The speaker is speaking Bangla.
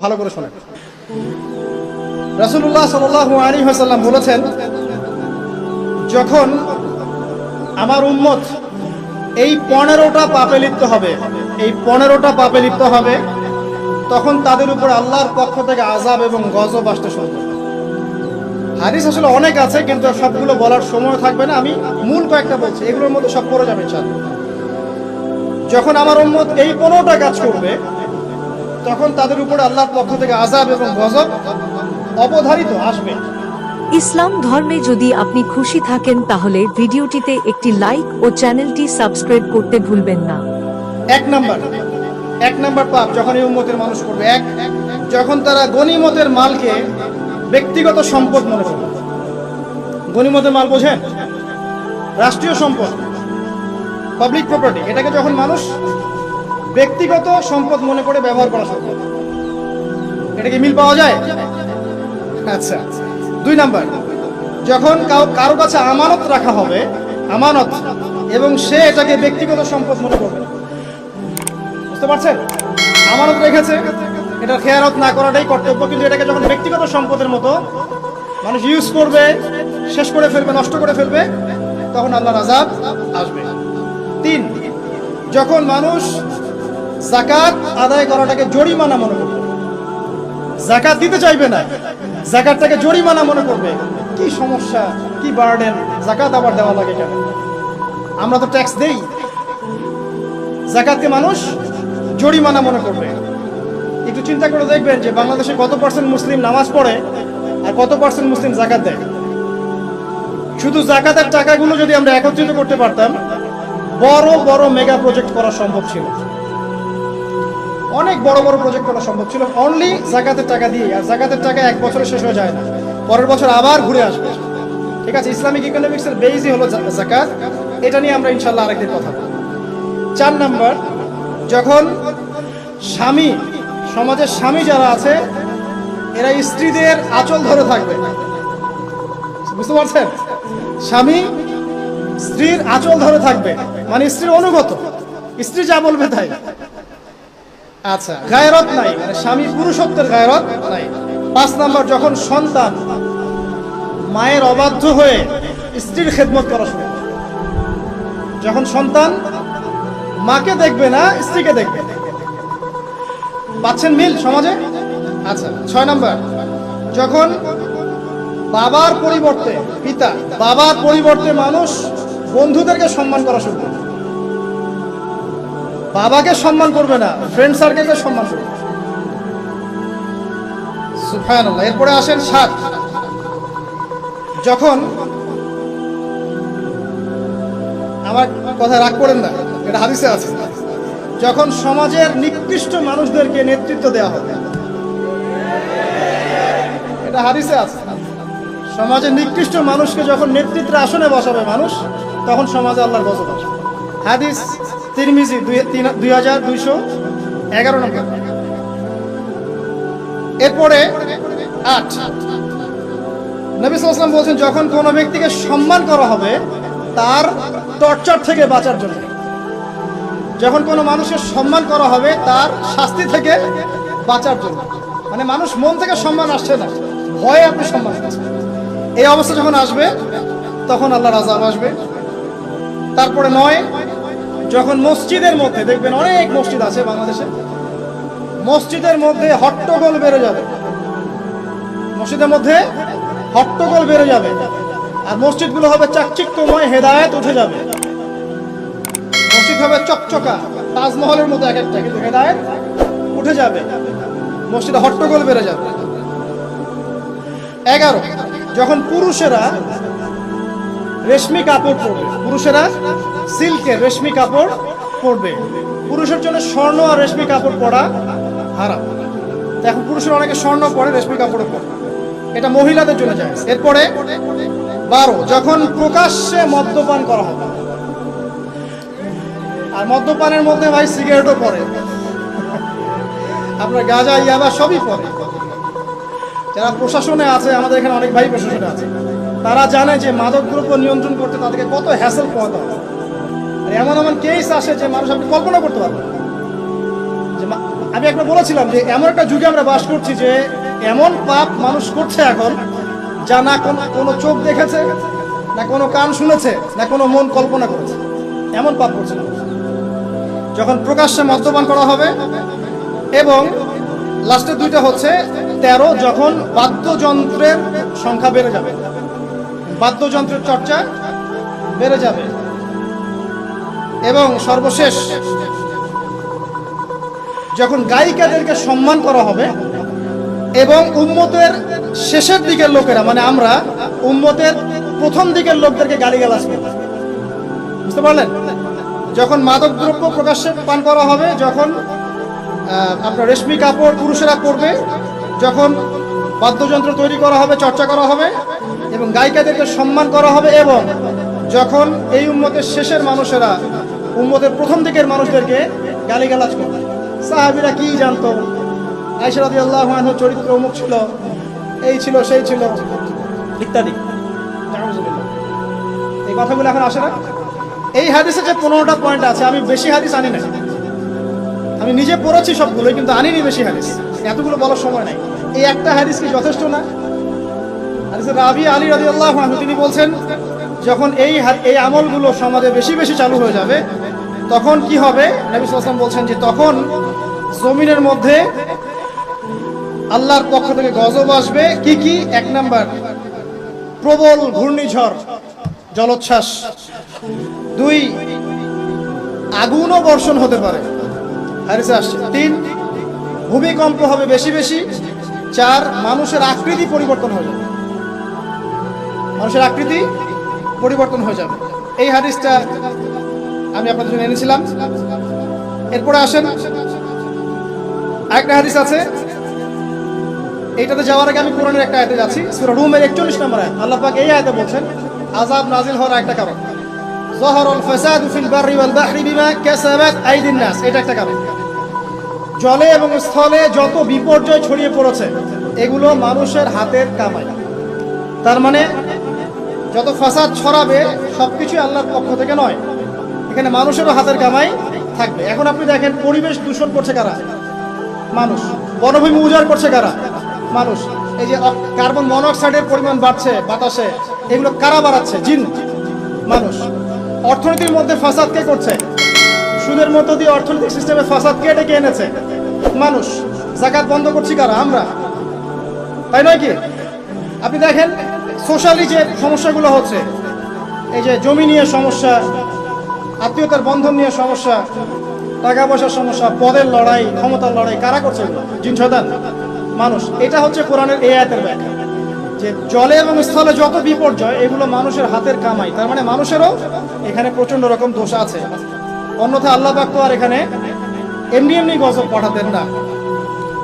ভালো করে শোনেন। রাসূলুল্লাহ সাল্লাল্লাহু আলাইহি ওয়াসাল্লাম বলেছেন, যখন আমার উম্মত এই 15টা পাপে লিপ্ত হবে, এই 15টা পাপে লিপ্ত হবে, তখন তাদের উপর আল্লাহর পক্ষ থেকে আযাব এবং গজব আসতে শুরু করবে। হাদিস আসলে অনেক আছে, কিন্তু সবগুলো বলার সময় থাকবে না, আমি মূল কয়েকটা বলছি, এগুলোর মধ্যে সব পড়ে যাবে ইনশাআল্লাহ। যখন আমার উম্মত এই 15টা কাজ করবে, তখন তাদের উপরে আল্লাহর পক্ষ থেকে আযাব এবং গজব অবধারিত আসবে। ইসলাম ধর্মে যদি আপনি খুশি থাকেন তাহলে ভিডিওটিতে একটি লাইক ও চ্যানেলটি সাবস্ক্রাইব করতে ভুলবেন না। এক নাম্বার পাপ যখন এই উম্মতের মানুষ করবে, যখন তারা গনিমতের মালকে ব্যক্তিগত সম্পদ মনে করবে। গনিমতের মাল বোঝেন? রাষ্ট্রীয় সম্পদ, পাবলিক প্রপার্টি, এটাকে যখন মানুষ ব্যক্তিগত সম্পদ মনে করে ব্যবহার করা শুরু করে, এটা কি মিল পাওয়া যায়? আচ্ছা। 2 নাম্বার, যখন কারো কাছে আমানত রাখা হবে, আমানত, এবং সে এটাকে ব্যক্তিগত সম্পদ মনে করবে। বুঝতে পারছেন? আমানত রেখেছে, এটা খেয়ানত না করাটাই কর্তব্য, কিন্তু এটাকে যখন ব্যক্তিগত সম্পদের মতো মানুষ ইউজ করবে, শেষ করে ফেলবে, নষ্ট করে ফেলবে, তখন আল্লাহর আযাব আসবে। 3, যখন মানুষ যাকাত আদায় করাটাকে জরিমানা মনে করবে, যাকাত দিতে চাইবে না, যাকাতটাকে জরিমানা মনে করবে। কি সমস্যা, কি বার্ডেন, যাকাত আবার দেওয়া লাগে কেন? আমরা তো ট্যাক্স দেই। যাকাতকে মানুষ জরিমানা মনে করবে। একটু চিন্তা করে দেখবেন যে বাংলাদেশে কত পার্সেন্ট মুসলিম নামাজ পড়ে আর কত পার্সেন্ট মুসলিম যাকাত দেয়। শুধু যাকাতের টাকাগুলো যদি আমরা একত্রিত করতে পারতাম, বড় বড় মেগা প্রজেক্ট করা সম্ভব ছিল, অনেক বড় বড় প্রজেক্ট করা সম্ভব ছিল, অনলি যাকাতের টাকা দিয়ে। আর যাকাতের টাকা এক বছরে শেষ হয়ে যায় না, পরের বছর আবার ঘুরে আসবে। ঠিক আছে, ইসলামিক ইকোনমিক্সের বেসই হলো যাকাত। এটা নিয়ে আমরা ইনশাআল্লাহ আরেকদিন কথা বলব। 4 নাম্বার, যখন স্বামী, সমাজের স্বামী যারা আছে, এরা স্ত্রীদের আঁচল ধরে থাকবে। বুঝতে পারছেন? স্বামী স্ত্রীর আঁচল ধরে থাকবে, মানে স্ত্রীর অনুগত, স্ত্রী যা বলবে তাই। আচ্ছা, গায়রত নাই, মানে স্বামী পুরুষত্বের গায়রত নাই। 5 নাম্বার, যখন সন্তান মায়ের অবাধ্য হয়ে স্ত্রীর খেদমত করা শুরু করে, যখন সন্তান মাকে দেখবে না, স্ত্রীকে দেখবে। পাচ্ছেন মিল সমাজে? আচ্ছা। 6 নাম্বার, যখন বাবার পরিবর্তে, পিতা, বাবার পরিবর্তে মানুষ বন্ধুদেরকে সম্মান করা শুরু করবে। বাবাকে সম্মান করবে না, ফ্রেন্ড সার্কেলকে সম্মান করবে। সুবহানাল্লাহ। এরপরে আসেন 7, যখন, আমার কথা রাগ করেন না, এটা হাদিসে আছে, যখন সমাজের নিকৃষ্ট মানুষদেরকে নেতৃত্ব দেওয়া হবে। এটা হাদিসে আছে, সমাজের নিকৃষ্ট মানুষকে যখন নেতৃত্বের আসনে বসাবে মানুষ, তখন সমাজে আল্লাহর গজব আসবে। হাদিস তিরমিজি 2211 নম্বর। এরপরে 8, নবী সাল্লাল্লাহু আলাইহি ওয়াসাল্লাম বলেছেন, যখন কোনো ব্যক্তিকে সম্মান করা হবে তার টর্চার থেকে বাঁচার জন্য। যখন কোনো মানুষের সম্মান করা হবে তার শাস্তি থেকে বাঁচার জন্য, মানে মানুষ মন থেকে সম্মান আসছে না, ভয়ে আপনি সম্মান পাচ্ছেন। এই অবস্থা যখন আসবে, তখন আল্লাহর আযাব আসবে। তারপরে 9, যখন মসজিদের মধ্যে, দেখবেন অনেক মসজিদ আছে বাংলাদেশে, মসজিদের মধ্যে হট্টগোল বেড়ে যাবে, মসজিদের মধ্যে হট্টগোল বেড়ে যাবে, আর মসজিদগুলো হবে চাকচিক্যময়, হেদায়েত উঠে যাবে। মসজিদ হবে চকচকা, তাজমহলের মতো এক একটা, কিন্তু হেদায়েত উঠে যাবে, মসজিদে হট্টগোল বেড়ে যাবে। 11, যখন পুরুষেরা রেশমি কাপড় পরবে, পুরুষেরা সিল্কের রেশমি কাপড় পরবে। পুরুষের জন্য স্বর্ণ আর রেশমি কাপড় পরা হারাম। এখন পুরুষের অনেকে স্বর্ণ পরে, রেশমি কাপড় পরে, এটা মহিলাদের জন্য জায়েজ। এরপরে 12, যখন প্রকাশ্যে মদ্যপান করা হবে, আর মদ্যপানের মধ্যে ভাই সিগারেটও পড়ে, আপনার গাঁজা, ইয়াবা সবই পড়ে। যারা প্রশাসনে আছে, আমাদের এখানে অনেক ভাই প্রশাসনে আছে, তারা জানে যে মাদকদ্রব্য নিয়ন্ত্রণ করতে তাদেরকে কত হ্যাসেল পোহাতে হবে। আর এমন এমন কেস আসে যে মানুষ আপনি কল্পনা করতে পারবেন যে আমি একবার বলেছিলাম যে এমন একটা যুগে আমরা বাস করছি যে এমন পাপ মানুষ করছে এখন, যা না কোনো চোখ দেখেছে, না কোনো কান শুনেছে, না কোনো মন কল্পনা করেছে। এমন পাপ করছে মানুষ। যখন প্রকাশ্যে মদ্যপান করা হবে, এবং লাস্টের দুইটা হচ্ছে 13, যখন বাদ্যযন্ত্রের সংখ্যা বেড়ে যাবে, বাদ্যযন্ত্রের চর্চা বেড়ে যাবে, এবং সর্বশেষ যখন গায়িকাদেরকে সম্মান করা হবে, এবং উম্মতের শেষের দিকের লোকেরা, মানে আমরা উম্মতের প্রথম দিকের লোকদেরকে গালিগালাজ করব। বুঝতে পারলেন? যখন মাদকদ্রব্য প্রকাশ্যে পান করা হবে, যখন আপনার রেশমি কাপড় পুরুষেরা পরবে, যখন বাদ্যযন্ত্র তৈরি করা হবে, চর্চা করা হবে, এবং গায়িকাদেরকে সম্মান করা হবে, এবং যখন এই উম্মতের শেষের মানুষেরা উম্মতের প্রথম দিকের মানুষদেরকে গালিগালাজ করবে। সাহাবীরা কি জানতো, আয়েশা রাদিয়াল্লাহু আনহা চরিত্র অমুক ছিল, এই ছিল, সেই ছিল, ইত্যাদি। এই কথাগুলো এখন আসে না। এই হাদিসে যে 15টা পয়েন্ট আছে, আমি বেশি হাদিস আনি না, আমি নিজে পড়েছি সবগুলোই, কিন্তু আনিনি বেশি হাদিস, এতগুলো বলার সময় নাই। এই একটা হাদিস কি যথেষ্ট না? হাদিসে রাবি আলী রাদিয়াল্লাহু আনহু তিনি বলছেন, যখন এই আমলগুলো সমাজে বেশি বেশি চালু হয়ে যাবে, তখন কি হবে? নবী সাল্লাল্লাহু আলাইহি ওয়াসাল্লাম বলছেন যে তখন জমিনের মধ্যে আল্লাহর পক্ষ থেকে গজব আসবে। কি কি? 1 নাম্বার, প্রবল ঘূর্ণিঝড়, জলোচ্ছ্বাস। 2, আগুনও বর্ষণ হতে পারে, হাদিসে আসছে। 3, ভূমিকম্প হবে বেশি বেশি। 4, মানুষের আকৃতি পরিবর্তন হয়ে যাবে, মানুষের আকৃতি পরিবর্তন হয়ে যাবে। এই হাদিসটা আমি আপনাদের জন্য এনেছিলাম। এরপরে আসেন, আরেকটা হাদিস আছে। এইটাতে যাওয়ার আগে আমি কোরআনের একটা আয়াতে যাচ্ছি, সূরা রুমের 41 নম্বর আয়াত। আল্লাহ পাক এই আয়াতে বলছেন আযাব নাজিল হওয়ার একটা কারণ, যাহারাল ফাসাদু ফিল বাররি ওয়াল বাহরি বিমা কাসাবাত আইদিন নাস, এটা একটা কারণ। জলে এবং স্থলে যত বিপর্যয় ছড়িয়ে পড়েছে, এগুলো মানুষের হাতের কামাই। তার মানে যত ফাসাদ ছড়াবে সবকিছু আল্লাহর পক্ষ থেকে নয়, এখানে মানুষেরও হাতের কামাই থাকবে। এখন আপনি দেখেন, পরিবেশ দূষণ করছে কারা? মানুষ। বনভূমি উজাড় করছে কারা? মানুষ। এই যে কার্বন মনোক্সাইডের পরিমাণ বাড়ছে বাতাসে, এগুলো কারা বাড়াচ্ছে? জিন, মানুষ। অর্থনীতির মধ্যে ফাসাদ কে করছে? সুদের মধ্য দিয়ে অর্থনৈতিক সিস্টেমে ফাসাদ কে ডেকে এনেছে? মানুষ। যাকাত বন্ধ করছি কারা? আমরা, তাই নয় কি? আপনি দেখেন সোশ্যালি যে সমস্যাগুলো হচ্ছে, এই যে জমি নিয়ে সমস্যা, আত্মীয়তার বন্ধন নিয়ে সমস্যা, টাকা পয়সার সমস্যা, পদের লড়াই, ক্ষমতার লড়াই, কারা করছে? জিন শয়তান, মানুষ। এটা হচ্ছে কোরআনের এই আয়াতের ব্যাখ্যা, যে জলে এবং স্থলে যত বিপর্যয়, এগুলো মানুষের হাতের কামাই। তার মানে মানুষেরও এখানে প্রচন্ড রকম দোষ আছে। অন্যথা আল্লাহ পাক তো আর এখানে এমনি এমনি গজব পাঠাতেন না।